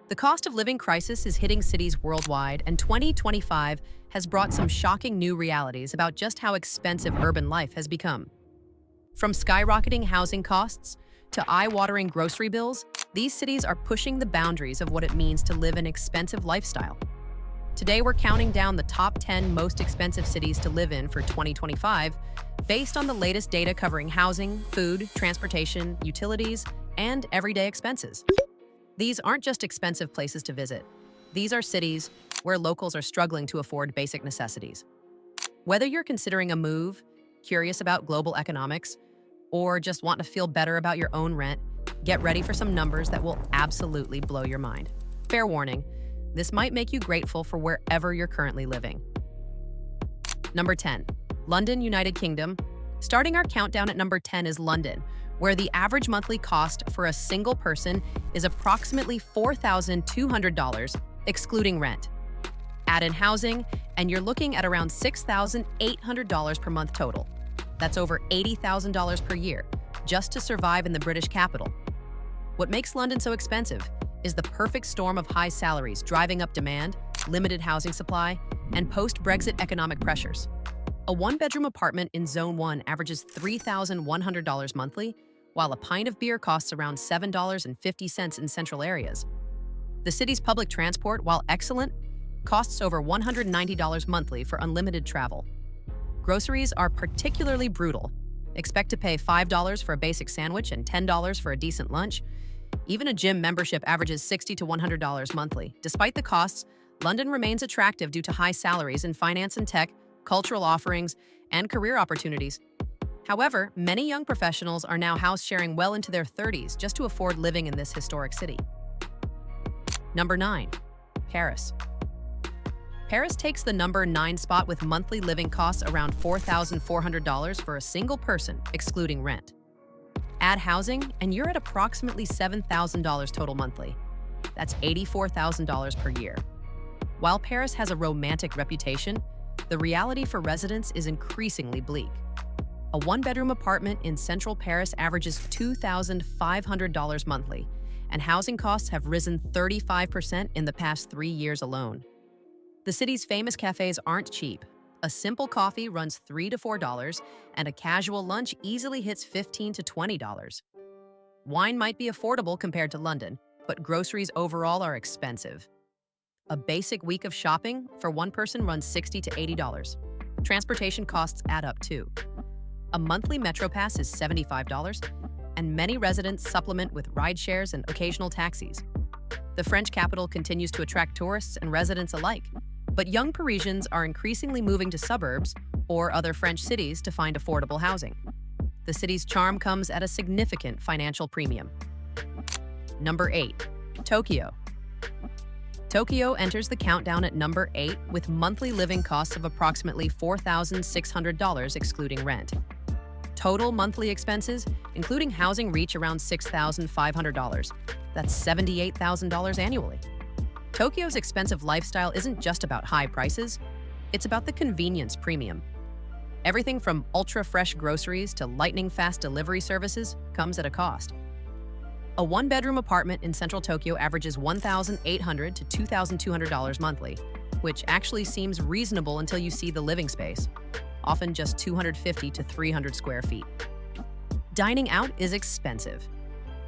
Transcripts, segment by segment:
The cost of living crisis is hitting cities worldwide, and 2025 has brought some shocking new realities about just how expensive urban life has become. From skyrocketing housing costs to eye-watering grocery bills, these cities are pushing the boundaries of what it means to live an expensive lifestyle. Today, we're counting down the top 10 most expensive cities to live in for 2025, based on the latest data covering housing, food, transportation, utilities, and everyday expenses. These aren't just expensive places to visit. These are cities where locals are struggling to afford basic necessities. Whether you're considering a move, curious about global economics, or just want to feel better about your own rent, get ready for some numbers that will absolutely blow your mind. Fair warning, this might make you grateful for wherever you're currently living. Number 10, London, United Kingdom. Starting our countdown at number 10 is London, where the average monthly cost for a single person is approximately $4,200, excluding rent. Add in housing, and you're looking at around $6,800 per month total. That's over $80,000 per year, just to survive in the British capital. What makes London so expensive is the perfect storm of high salaries driving up demand, limited housing supply, and post-Brexit economic pressures. A one-bedroom apartment in Zone 1 averages $3,100 monthly, while a pint of beer costs around $7.50 in central areas. The city's public transport, while excellent, costs over $190 monthly for unlimited travel. Groceries are particularly brutal. Expect to pay $5 for a basic sandwich and $10 for a decent lunch. Even a gym membership averages $60 to $100 monthly. Despite the costs, London remains attractive due to high salaries in finance and tech, cultural offerings, and career opportunities. However, many young professionals are now house-sharing well into their 30s just to afford living in this historic city. Number 9, Paris. Paris takes the number 9 spot with monthly living costs around $4,400 for a single person, excluding rent. Add housing, and you're at approximately $7,000 total monthly. That's $84,000 per year. While Paris has a romantic reputation, the reality for residents is increasingly bleak. A one-bedroom apartment in central Paris averages $2,500 monthly, and housing costs have risen 35% in the past 3 years alone. The city's famous cafes aren't cheap. A simple coffee runs $3 to $4, and a casual lunch easily hits $15 to $20. Wine might be affordable compared to London, but groceries overall are expensive. A basic week of shopping for one person runs $60 to $80. Transportation costs add up too. A monthly Metro Pass is $75, and many residents supplement with ride shares and occasional taxis. The French capital continues to attract tourists and residents alike, but young Parisians are increasingly moving to suburbs or other French cities to find affordable housing. The city's charm comes at a significant financial premium. Number 8, Tokyo. Tokyo enters the countdown at number 8 with monthly living costs of approximately $4,600 excluding rent. Total monthly expenses, including housing, reach around $6,500. That's $78,000 annually. Tokyo's expensive lifestyle isn't just about high prices, it's about the convenience premium. Everything from ultra-fresh groceries to lightning-fast delivery services comes at a cost. A one-bedroom apartment in central Tokyo averages $1,800 to $2,200 monthly, which actually seems reasonable until you see the living space, often just 250 to 300 square feet. Dining out is expensive.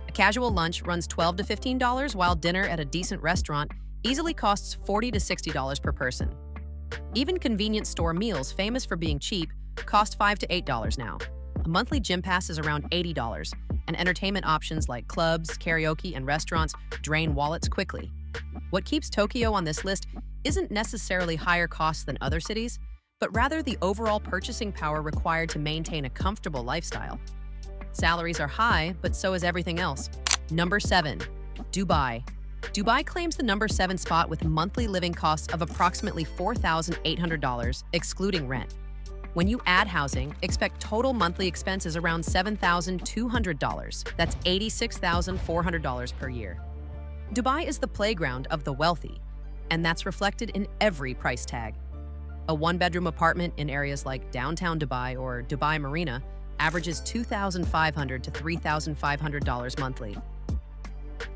A casual lunch runs $12 to $15, while dinner at a decent restaurant easily costs $40 to $60 per person. Even convenience store meals, famous for being cheap, cost $5 to $8 now. A monthly gym pass is around $80, and entertainment options like clubs, karaoke, and restaurants drain wallets quickly. What keeps Tokyo on this list isn't necessarily higher costs than other cities, but rather the overall purchasing power required to maintain a comfortable lifestyle. Salaries are high, but so is everything else. Number 7, Dubai. Dubai claims the number 7 spot with monthly living costs of approximately $4,800, excluding rent. When you add housing, expect total monthly expenses around $7,200. That's $86,400 per year. Dubai is the playground of the wealthy, and that's reflected in every price tag. A one-bedroom apartment in areas like downtown Dubai or Dubai Marina averages $2,500 to $3,500 monthly.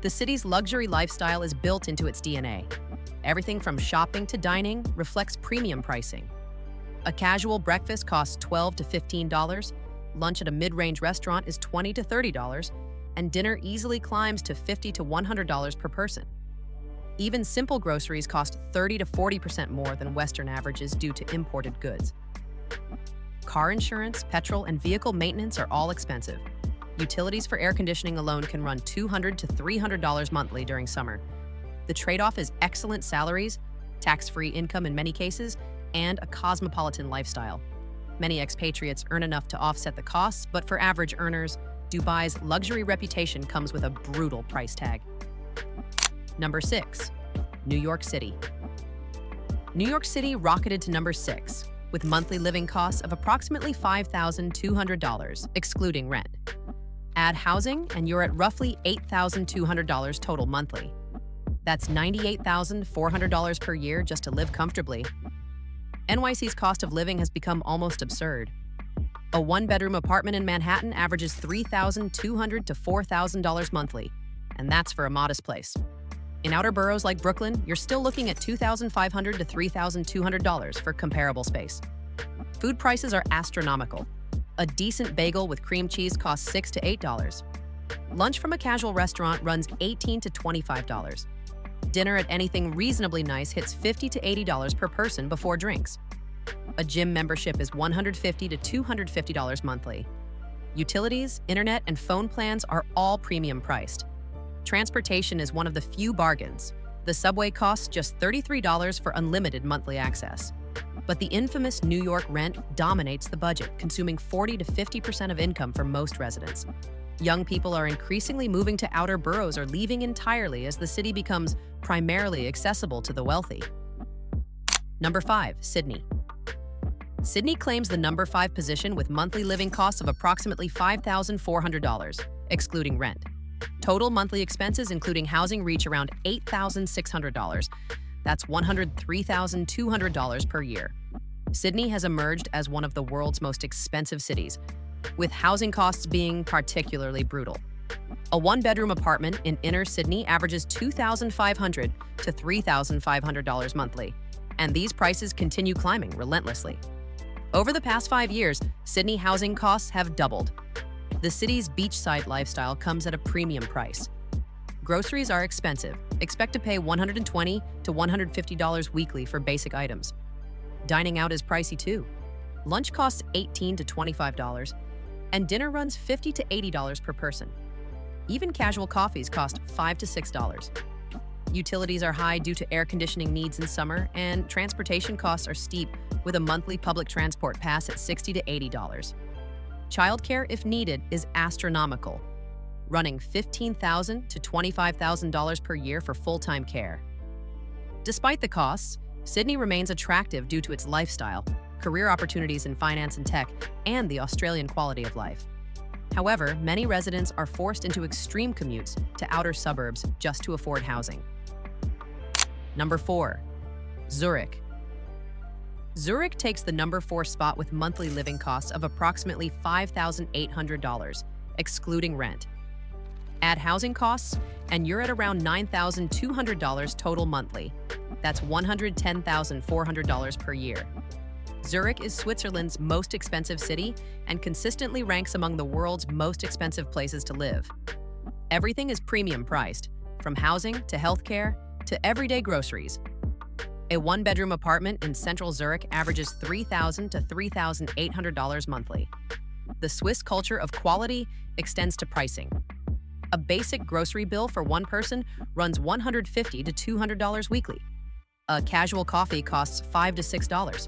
The city's luxury lifestyle is built into its DNA. Everything from shopping to dining reflects premium pricing. A casual breakfast costs $12 to $15, lunch at a mid-range restaurant is $20 to $30, and dinner easily climbs to $50 to $100 per person. Even simple groceries cost 30 to 40% more than Western averages due to imported goods. Car insurance, petrol, and vehicle maintenance are all expensive. Utilities for air conditioning alone can run $200 to $300 monthly during summer. The trade-off is excellent salaries, tax-free income in many cases, and a cosmopolitan lifestyle. Many expatriates earn enough to offset the costs, but for average earners, Dubai's luxury reputation comes with a brutal price tag. Number 6. New York City. New York City rocketed to number 6, with monthly living costs of approximately $5,200, excluding rent. Add housing, and you're at roughly $8,200 total monthly. That's $98,400 per year just to live comfortably. NYC's cost of living has become almost absurd. A one-bedroom apartment in Manhattan averages $3,200 to $4,000 monthly, and that's for a modest place. In outer boroughs like Brooklyn, you're still looking at $2,500 to $3,200 for comparable space. Food prices are astronomical. A decent bagel with cream cheese costs $6 to $8. Lunch from a casual restaurant runs $18 to $25. Dinner at anything reasonably nice hits $50 to $80 per person before drinks. A gym membership is $150 to $250 monthly. Utilities, internet, and phone plans are all premium priced. Transportation is one of the few bargains. The subway costs just $33 for unlimited monthly access. But the infamous New York rent dominates the budget, consuming 40 to 50% of income for most residents. Young people are increasingly moving to outer boroughs or leaving entirely as the city becomes primarily accessible to the wealthy. Number 5. Sydney. Sydney claims the number 5 position with monthly living costs of approximately $5,400, excluding rent. Total monthly expenses, including housing, reach around $8,600. That's $103,200 per year. Sydney has emerged as one of the world's most expensive cities, with housing costs being particularly brutal. A one-bedroom apartment in inner Sydney averages $2,500 to $3,500 monthly, and these prices continue climbing relentlessly. Over the past 5 years, Sydney housing costs have doubled. The city's beachside lifestyle comes at a premium price. Groceries are expensive. Expect to pay $120 to $150 weekly for basic items. Dining out is pricey too. Lunch costs $18 to $25, and dinner runs $50 to $80 per person. Even casual coffees cost $5 to $6. Utilities are high due to air conditioning needs in summer, and transportation costs are steep with a monthly public transport pass at $60 to $80. Childcare, if needed, is astronomical, running $15,000 to $25,000 per year for full-time care. Despite the costs, Sydney remains attractive due to its lifestyle, career opportunities in finance and tech, and the Australian quality of life. However, many residents are forced into extreme commutes to outer suburbs just to afford housing. Number 4. Zurich. Zurich takes the number 4 spot with monthly living costs of approximately $5,800, excluding rent. Add housing costs, and you're at around $9,200 total monthly. That's $110,400 per year. Zurich is Switzerland's most expensive city and consistently ranks among the world's most expensive places to live. Everything is premium priced, from housing to healthcare to everyday groceries. A one-bedroom apartment in central Zurich averages $3,000 to $3,800 monthly. The Swiss culture of quality extends to pricing. A basic grocery bill for one person runs $150 to $200 weekly. A casual coffee costs $5 to $6.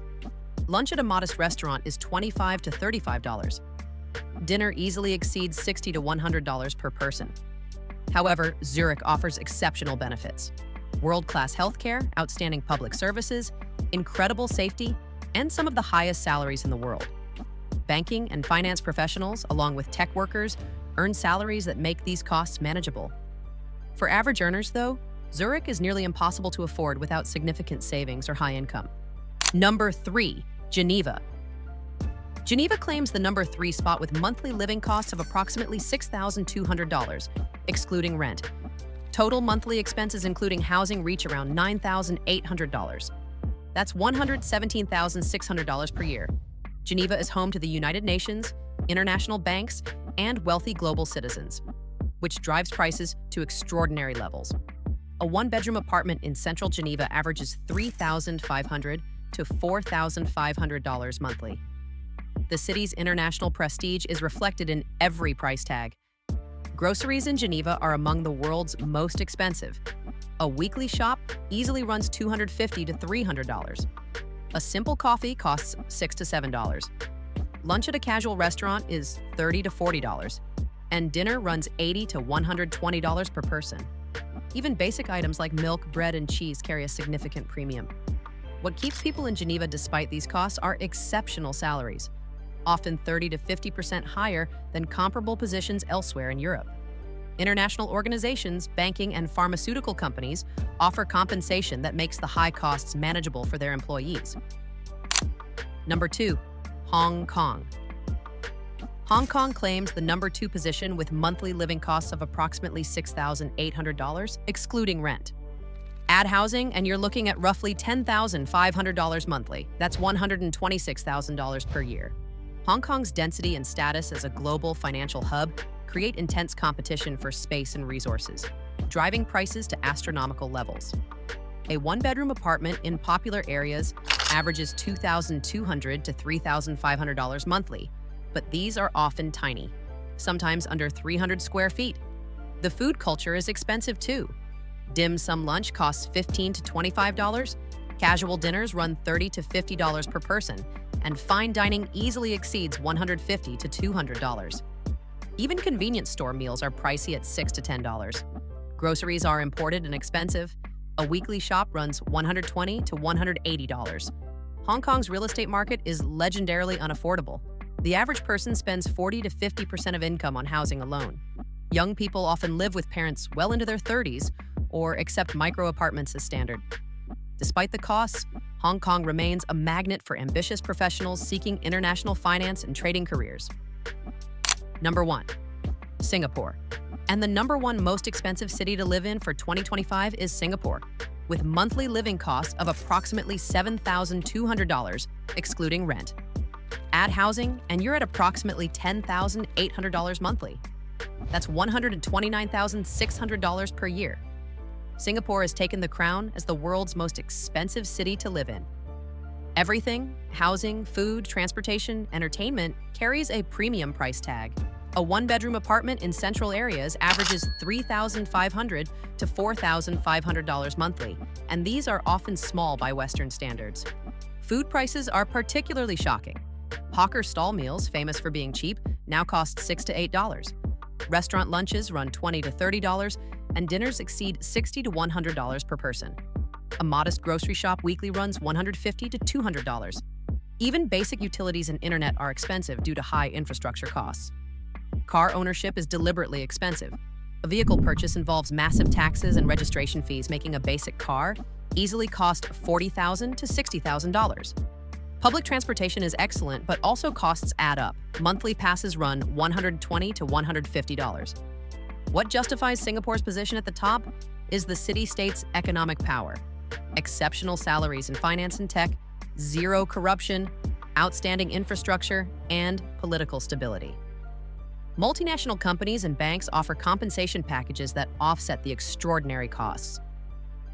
Lunch at a modest restaurant is $25 to $35. Dinner easily exceeds $60 to $100 per person. However, Zurich offers exceptional benefits: world-class healthcare, outstanding public services, incredible safety, and some of the highest salaries in the world. Banking and finance professionals, along with tech workers, earn salaries that make these costs manageable. For average earners, though, Zurich is nearly impossible to afford without significant savings or high income. Number 3. Geneva. Geneva claims the number 3 spot with monthly living costs of approximately $6,200, excluding rent. Total monthly expenses including housing reach around $9,800. That's $117,600 per year. Geneva is home to the United Nations, international banks, and wealthy global citizens, which drives prices to extraordinary levels. A one-bedroom apartment in central Geneva averages $3,500 to $4,500 monthly. The city's international prestige is reflected in every price tag. Groceries in Geneva are among the world's most expensive. A weekly shop easily runs $250 to $300. A simple coffee costs $6 to $7. Lunch at a casual restaurant is $30 to $40, and dinner runs $80 to $120 per person. Even basic items like milk, bread, and cheese carry a significant premium. What keeps people in Geneva despite these costs are exceptional salaries, often 30 to 50% higher than comparable positions elsewhere in Europe. International organizations, banking, and pharmaceutical companies offer compensation that makes the high costs manageable for their employees. Number 2, Hong Kong. Hong Kong claims the number 2 position with monthly living costs of approximately $6,800, excluding rent. Add housing, and you're looking at roughly $10,500 monthly. That's $126,000 per year. Hong Kong's density and status as a global financial hub create intense competition for space and resources, driving prices to astronomical levels. A one-bedroom apartment in popular areas averages $2,200 to $3,500 monthly, but these are often tiny, sometimes under 300 square feet. The food culture is expensive too. Dim sum lunch costs $15 to $25, casual dinners run $30 to $50 per person, and fine dining easily exceeds $150 to $200. Even convenience store meals are pricey at $6 to $10. Groceries are imported and expensive. A weekly shop runs $120 to $180. Hong Kong's real estate market is legendarily unaffordable. The average person spends 40 to 50% of income on housing alone. Young people often live with parents well into their 30s or accept micro apartments as standard. Despite the costs, Hong Kong remains a magnet for ambitious professionals seeking international finance and trading careers. Number 1, Singapore. And the number 1 most expensive city to live in for 2025 is Singapore, with monthly living costs of approximately $7,200, excluding rent. Add housing, and you're at approximately $10,800 monthly. That's $129,600 per year. Singapore has taken the crown as the world's most expensive city to live in. Everything, housing, food, transportation, entertainment, carries a premium price tag. A one-bedroom apartment in central areas averages $3,500 to $4,500 monthly, and these are often small by Western standards. Food prices are particularly shocking. Hawker stall meals, famous for being cheap, now cost $6 to $8. Restaurant lunches run $20 to $30, and dinners exceed $60 to $100 per person. A modest grocery shop weekly runs $150 to $200. Even basic utilities and internet are expensive due to high infrastructure costs. Car ownership is deliberately expensive. A vehicle purchase involves massive taxes and registration fees, making a basic car easily cost $40,000 to $60,000. Public transportation is excellent, but also costs add up. Monthly passes run $120 to $150. What justifies Singapore's position at the top is the city-state's economic power. Exceptional salaries in finance and tech, zero corruption, outstanding infrastructure, and political stability. Multinational companies and banks offer compensation packages that offset the extraordinary costs.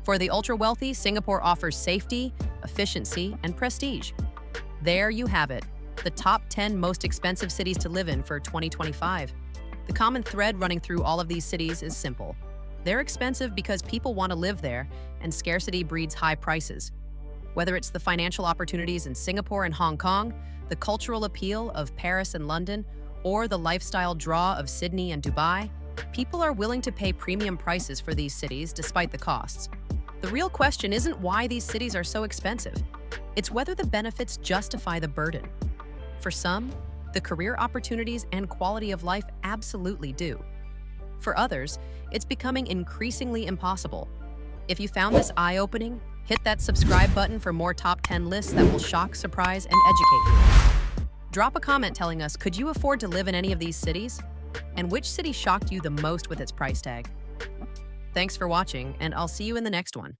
For the ultra-wealthy, Singapore offers safety, efficiency, and prestige. There you have it, the top 10 most expensive cities to live in for 2025. The common thread running through all of these cities is simple. They're expensive because people want to live there, and scarcity breeds high prices. Whether it's the financial opportunities in Singapore and Hong Kong, the cultural appeal of Paris and London, or the lifestyle draw of Sydney and Dubai, people are willing to pay premium prices for these cities despite the costs. The real question isn't why these cities are so expensive. It's whether the benefits justify the burden. For some, the career opportunities and quality of life absolutely do. For others, it's becoming increasingly impossible. If you found this eye-opening, hit that subscribe button for more top 10 lists that will shock, surprise, and educate you. Drop a comment telling us, could you afford to live in any of these cities? And which city shocked you the most with its price tag? Thanks for watching, and I'll see you in the next one.